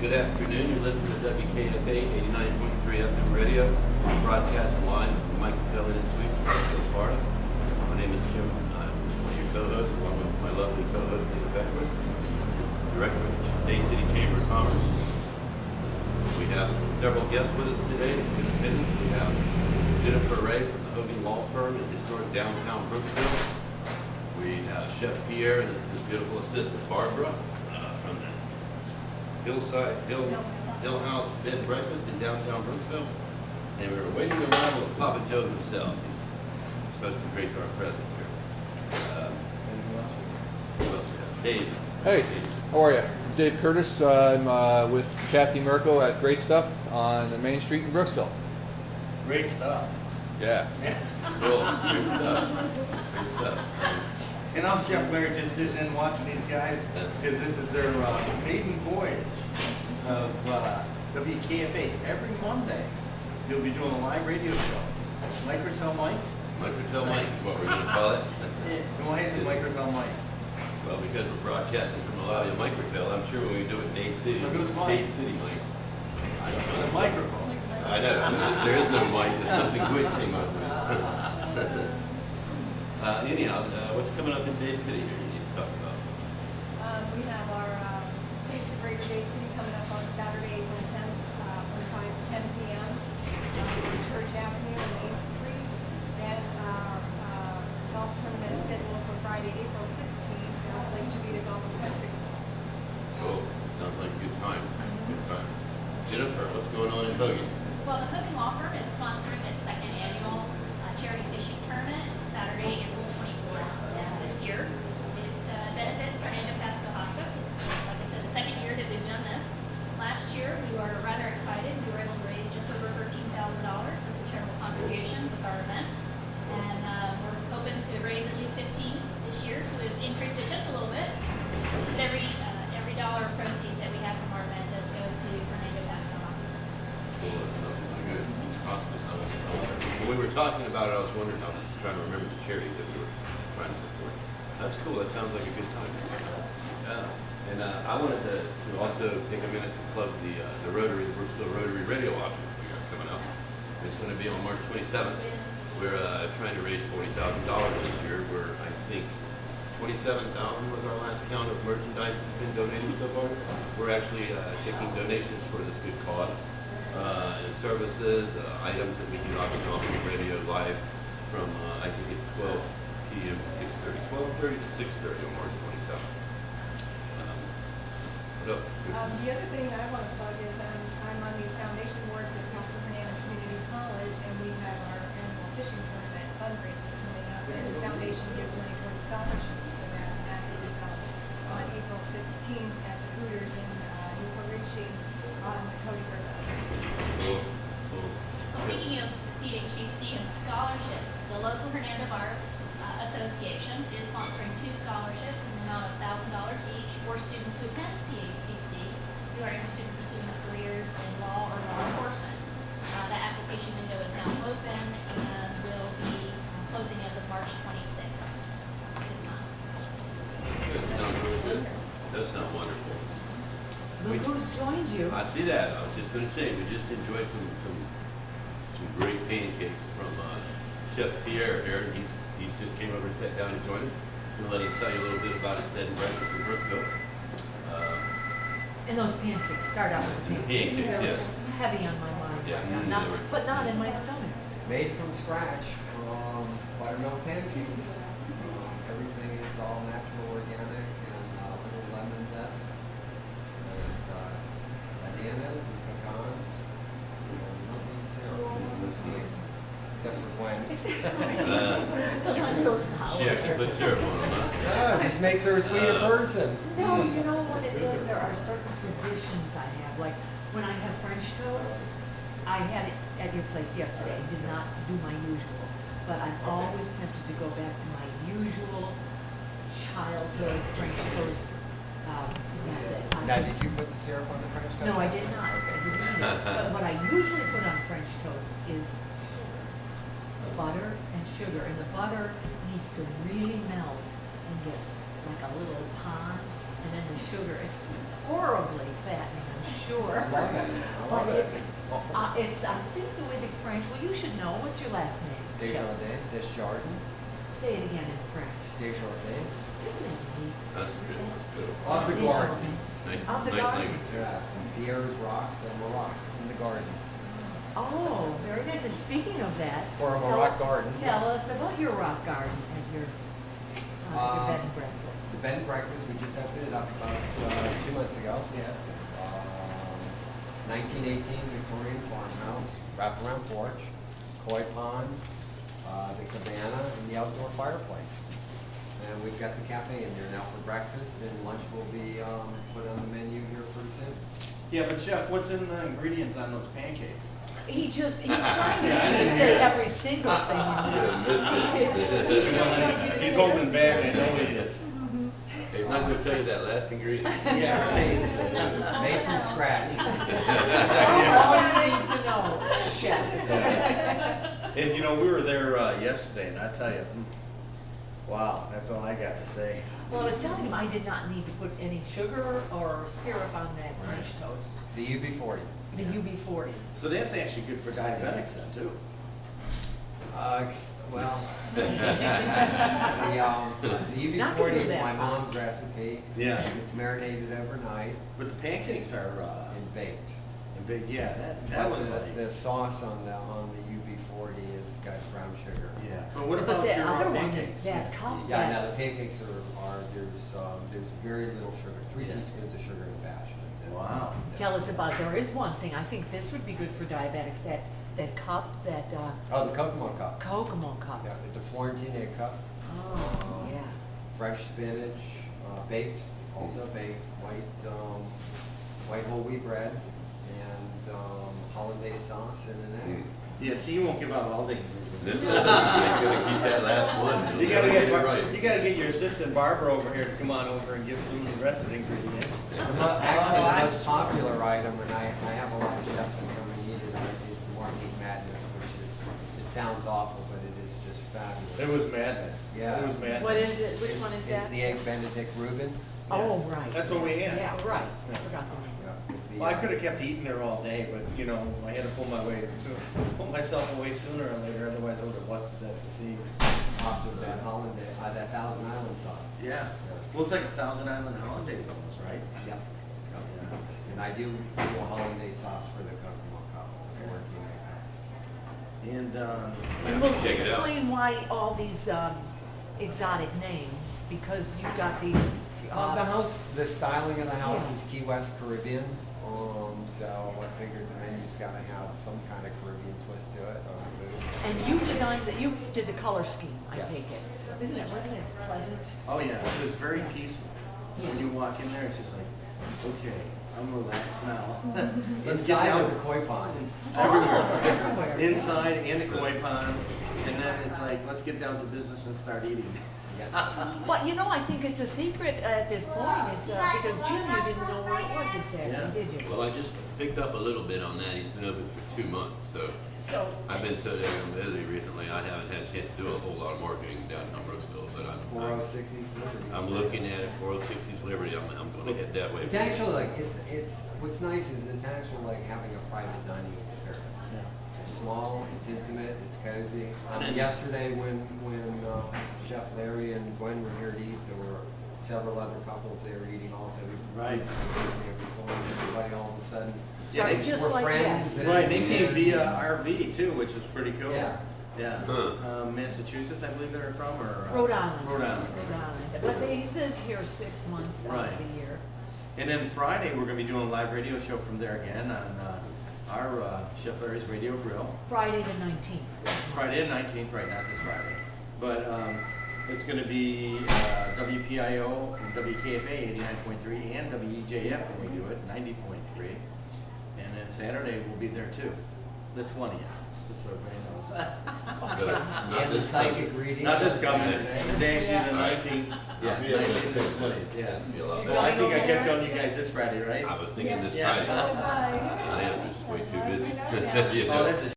Good afternoon. You're listening to WKFA 89.3 FM radio, broadcasting live from Microtel in Suite, Florida. My name is Jim. I'm one of your co-hosts, along with my lovely co-host, Nina Beckwith, Director of the Dade City Chamber of Commerce. We have several guests with us today in attendance. We have Jennifer Ray from the Hogan Law Firm in historic downtown Brooksville. We have Chef Pierre and his beautiful assistant Barbara from the Hill House Bed and Breakfast in downtown Brooksville. And we're waiting the arrival of Papa Joe himself. He's supposed to grace our presence here. Who else we have? Dave. Hey, Dave. how are you? I'm Dave Curtis. I'm with Kathy Mirko at Great Stuff on the Main Street in Brooksville. Great stuff. Yeah. Cool. Great stuff. Great stuff. And I'm Chef Larry, just sitting in watching these guys, Yes. because this is their maiden voyage of WKFA. Every Monday, you'll be doing a live radio show. Microtel Mike. Microtel Mike is what we're going to call it. And why is it Microtel Mike? Well, because we're broadcasting from the lobby of Microtel, I'm sure when we do it in Dade City, Who's Mike? Dade City Mike. I don't know. The microphone. I know. There is no mic. There's something glitching over it. Anyhow, what's coming up in Dade City here you need to talk about? We have our Taste of Greater Dade City coming up on Saturday, April 10th, from 10 p.m. On Church Avenue and 8th Street. Then our golf tournament is scheduled for Friday, April 16th at Lake Chavita Golf and Country. Cool. Sounds like good times. Good times. Jennifer, what's going on in Hogan? Well, the Hogan Law Firm is sponsoring its second annual charity fishing tournament. It's Saturday, April 24th this year. It benefits Hernando Hospice. It's, like I said, the second year that we've done this. Last year, we were rather excited. We were able to raise just over $13,000 as a charitable contribution with our event. And we're hoping to raise at least 15 this year, so we've increased it just a little bit. But every dollar of proceeds that we have from our event does go to Hernando Hospice. Cool. That sounds really good. Hospice. When we were talking about it, I was wondering, I was trying to remember the charity that we were trying to support. That's cool. That sounds like a good time. Yeah. And I wanted to also take a minute to plug the Rotary, the Brooksville Rotary Radio Auction we got coming up. It's going to be on March 27th. We're trying to raise $40,000 this year. We're, I think, 27,000 was our last count of merchandise that's been donated so far. We're actually taking donations for this good cause. Services, items that we can auction off on the radio live from, I think it's 12 p.m. to 6:30, 12:30 to 6:30 on March 27th. What else? The other thing I want to plug is I'm on the foundation board for Casa Hernando Community College, and we have our annual fishing tournament fundraiser coming up, and the foundation gives money towards scholarships for that. And that is on April 16th at the Hooters in Newport Richie on the Cody River. Cool. Cool. Well, speaking of PHCC and scholarships, the local Hernando Bar Association is sponsoring 2 scholarships in the amount of $1,000 each for students who attend PHCC who are interested in pursuing careers in law or law enforcement. The application window is now open and will be closing as of March 26th this month. Good. Sounds really good. That sounds wonderful. Look who's joined you. I see that. I was just going to say, we just enjoyed some great pancakes from Chef Pierre here. He's just came over and sat down to join us. I'm going to let him tell you a little bit about his bed and breakfast in Brooksville. And those pancakes, start out with the pancakes. Pancakes, They're yes. heavy on my mind Yeah, right now, they were- but not in my stomach. Made from scratch, buttermilk pancakes. Everything is all natural, organic, and a little lemon zest. And bananas and pecans. Nothing syrup. It's so sweet. Except for Gwen. Because I'm so sour. She actually put syrup on them, huh? Yeah, it just makes her a sweeter person. No, you know what it is? There are certain traditions I have. Like when I have French toast, I had it at your place yesterday. I did not do my usual, but I'm always tempted to go back to my usual childhood French toast method. Now, did you put the syrup on the French toast? No, I did not. I didn't either. But what I usually put on French toast is butter and sugar, and the butter needs to really melt and get like a little pond, and then the sugar, it's horribly fattening, I'm sure. I love it. I love But it. it's, I think the way they French, well, you should know. What's your last name? Chef? Desjardins, Desjardins, Say it again in French. Desjardins. Isn't it neat? That's good, that's good. Of the garden. Nice, Of the nice garden. language. Yes, and Pierre's Rocks and Maroc in the garden. Oh, very nice. And speaking of that, Or a tell- rock garden. Tell us about your rock garden and your bed and breakfast. The bed and breakfast, we just opened it up about 2 months ago. Yes. 1918 Victorian farmhouse, wraparound porch, koi pond, the cabana, and the outdoor fireplace. And we've got the cafe in here now for breakfast, and lunch will be put on the menu here pretty soon. Yeah, but Chef, what's in the ingredients on those pancakes? He's trying to get you to say every single thing. He's holding back, I know he is. He's not gonna tell you that last ingredient. Yeah, right. Made from scratch. All you need to know, chef. And you know, we were there yesterday, and I tell you, wow, that's all I got to say. Well, I was telling him I did not need to put any sugar or syrup on that French toast, The UB40. the UB40. So that's actually good for diabetics then, too. Well, the Not gonna UB40 go is that my far. mom's recipe. Yeah. It's marinated overnight But the pancakes are, and baked. big, yeah, that was But like, the sauce on the UB40 is got brown sugar. yeah. But what But about the your other one, pancakes? that cup, Yeah, now that, the pancakes are there's very little sugar, 3 teaspoons of sugar in a batch. That's it. Wow. tell us about, there is one thing, I think this would be good for diabetics, that cup, that Oh, the Kokomo cup. Kokomo cup. Yeah, it's a Florentine egg cup. Oh, yeah. Fresh spinach, baked, also baked, white whole wheat bread, and hollandaise sauce and an egg. Yeah, see, you won't give out all the This is, ingredients. he's gonna keep that last one. You gotta Get it right. you gotta get your assistant Barbara over here to come on over and give some of the rest of the ingredients. Actually, the most popular item, and I have a lot of chefs that come and eat it, is the Marquis Madness, which is, it sounds awful, but it is just fabulous. It was madness. Yeah. It was madness. What is it, which one is It's that? the egg Benedict Reuben. Oh, right. That's what we had. Yeah, right, I Yeah. forgot the name. Well, I could have kept eating there all day, but, you know, I had to pull myself away sooner or later, otherwise I would have busted at the seams. Topped with that hollandaise, that Thousand Island sauce. Yeah. Well, it's like a Thousand Island hollandaise almost, right? Yep. Yeah. And I do a hollandaise sauce for the Kokomo cup, the Florentine egg cup. And, And we'll Check it out. explain why all these exotic names, because you've got the. The house, the styling of the house Yeah. is Key West Caribbean, so I figured the menu's gotta have some kind of Caribbean twist to it, or food. And you designed, you did the color scheme, I Yes. take it. Wasn't it pleasant? oh yeah, it was very peaceful. When you walk in there, it's just like, okay, I'm relaxed now. Let's get Inside down of the koi pond. everywhere. Everywhere. Inside in the koi pond, and then it's like, let's get down to business and start eating. Yes. But you know, I think it's a secret at this point, it's because Jim, you didn't know where it was Yeah. exactly, did you? Well, I just picked up a little bit on that. He's been open for 2 months, so So. I've been so damn busy recently, I haven't had a chance to do a whole lot of marketing downtown Brooksville, but I'm 406 East Liberty. I'm looking at it, 406 East Liberty, I'm gonna head that way. It's actually like, it's, what's nice is it's actually like having a private dining experience. It's small, it's intimate, it's cozy. Yesterday, when Chef Larry and Gwen were here to eat, there were several other couples there eating also. Right. Before everybody all of a sudden. Yeah, they just were like friends. yes. Right, they came via RV too, which was pretty cool. Yeah. Yeah. Huh. Massachusetts, I believe they're from, or? Rhode Island. Rhode Island. Rhode Island, but they live here 6 months out of Right. the year. And then Friday, we're gonna be doing a live radio show from there again on our Chef Larry's Radio Grill. Friday the 19th. Friday the 19th, right, not this Friday. But it's gonna be WPIO and WKFA 89.3 and WEJF when we do it, 90.3. And then Saturday, we'll be there too, the 20th, just so everybody knows. Good. And the psychic reading. Not this on coming, Saturday. it's actually the Yeah. 19th. Yeah, I'll be able to 19th and attend 20th, yeah. That'd be a lot You're better. Well, I going think I over kept there? telling you guys this Friday, right? I was thinking this Yeah. Friday. I am just way too busy. Oh, that's a